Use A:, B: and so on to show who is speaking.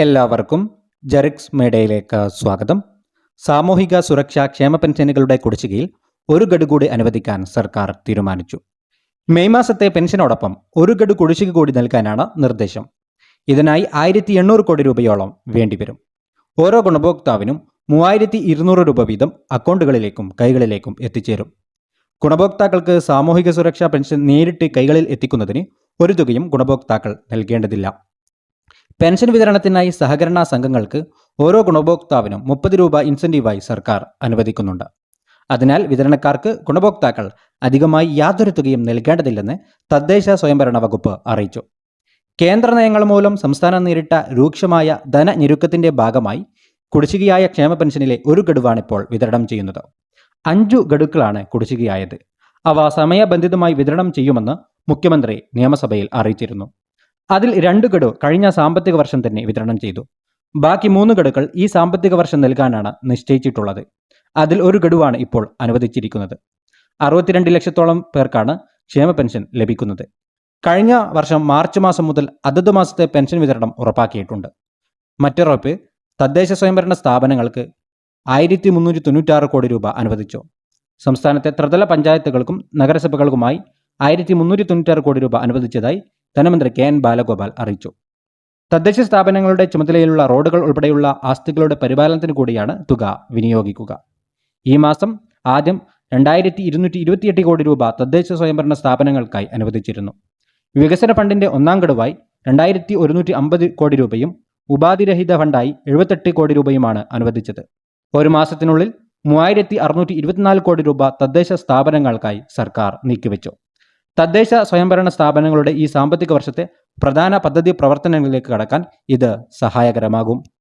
A: എല്ലാവർക്കും ജെറിക്സ് മീഡിയയിലേക്ക് സ്വാഗതം. സാമൂഹിക സുരക്ഷാ ക്ഷേമ പെൻഷനുകളുടെ കുടിശ്ശികയിൽ ഒരു ഗഡു കൂടി അനുവദിക്കാൻ സർക്കാർ തീരുമാനിച്ചു. മെയ് മാസത്തെ പെൻഷനോടൊപ്പം ഒരു ഗഡു കുടിശ്ശിക കൂടി നൽകാനാണ് നിർദ്ദേശം. ഇതിനായി 1800 കോടി രൂപയോളം വേണ്ടിവരും. ഓരോ ഗുണഭോക്താവിനും 3200 രൂപ വീതം അക്കൗണ്ടുകളിലേക്കും കൈകളിലേക്കും എത്തിച്ചേരും. ഗുണഭോക്താക്കൾക്ക് സാമൂഹിക സുരക്ഷാ പെൻഷൻ നേരിട്ട് കൈകളിൽ എത്തിക്കുന്നതിന് ഒരു തുകയും ഗുണഭോക്താക്കൾ നൽകേണ്ടതില്ല. പെൻഷൻ വിതരണത്തിനായി സഹകരണ സംഘങ്ങൾക്ക് ഓരോ ഗുണഭോക്താവിനും 30 രൂപ ഇൻസെന്റീവായി സർക്കാർ അനുവദിക്കുന്നുണ്ട്. അതിനാൽ വിതരണക്കാർക്ക് ഗുണഭോക്താക്കൾ അധികമായി യാതൊരു തുകയും നൽകേണ്ടതില്ലെന്ന് തദ്ദേശ സ്വയംഭരണ വകുപ്പ് അറിയിച്ചു. കേന്ദ്ര നയങ്ങൾ മൂലം സംസ്ഥാനം നേരിട്ട രൂക്ഷമായ ധനഞെരുക്കത്തിന്റെ ഭാഗമായി കുടിശ്ശികയായ ക്ഷേമ പെൻഷനിലെ ഒരു ഗഡുവാണിപ്പോൾ വിതരണം ചെയ്യുന്നത്. 5 ഗഡുക്കളാണ് കുടിശ്ശികയായത്. അവ സമയബന്ധിതമായി വിതരണം ചെയ്യുമെന്ന് മുഖ്യമന്ത്രി നിയമസഭയിൽ അറിയിച്ചിരുന്നു. അതിൽ 2 ഗഡു കഴിഞ്ഞ സാമ്പത്തിക വർഷം തന്നെ വിതരണം ചെയ്തു. ബാക്കി 3 ഗഡുക്കൾ ഈ സാമ്പത്തിക വർഷം നൽകാനാണ് നിശ്ചയിച്ചിട്ടുള്ളത്. അതിൽ ഒരു ഗഡുവാണ് ഇപ്പോൾ അനുവദിച്ചിരിക്കുന്നത്. 62 ലക്ഷത്തോളം പേർക്കാണ് ക്ഷേമ പെൻഷൻ ലഭിക്കുന്നത്. കഴിഞ്ഞ വർഷം മാർച്ച് മാസം മുതൽ അതത് മാസത്തെ പെൻഷൻ വിതരണം ഉറപ്പാക്കിയിട്ടുണ്ട്. മറ്റുറപ്പ് തദ്ദേശ സ്വയംഭരണ സ്ഥാപനങ്ങൾക്ക് 1396 കോടി രൂപ അനുവദിച്ചു. സംസ്ഥാനത്തെ ത്രിതല പഞ്ചായത്തുകൾക്കും നഗരസഭകൾക്കുമായി 1396 കോടി രൂപ അനുവദിച്ചതായി ധനമന്ത്രി കെ.എൻ. ബാലഗോപാൽ അറിയിച്ചു. തദ്ദേശ സ്ഥാപനങ്ങളുടെ ചുമതലയിലുള്ള റോഡുകൾ ഉൾപ്പെടെയുള്ള ആസ്തികളുടെ പരിപാലനത്തിന് കൂടിയാണ് തുക വിനിയോഗിക്കുക. ഈ മാസം ആദ്യം 2228 കോടി രൂപ തദ്ദേശ സ്വയംഭരണ സ്ഥാപനങ്ങൾക്കായി അനുവദിച്ചിരുന്നു. വികസന ഫണ്ടിന്റെ ഒന്നാം ഗഡുവായി 2150 കോടി രൂപയും ഉപാധിരഹിത ഫണ്ടായി 78 കോടി രൂപയുമാണ് അനുവദിച്ചത്. ഒരു മാസത്തിനുള്ളിൽ 3624 കോടി രൂപ തദ്ദേശ സ്ഥാപനങ്ങൾക്കായി സർക്കാർ നീക്കിവെച്ചു. തദ്ദേശ സ്വയംഭരണ സ്ഥാപനങ്ങളുടെ ഈ സാമ്പത്തിക വർഷത്തെ പ്രധാന പദ്ധതി പ്രവർത്തനങ്ങളിലേക്ക് കടക്കാൻ ഇത് സഹായകരമാകും.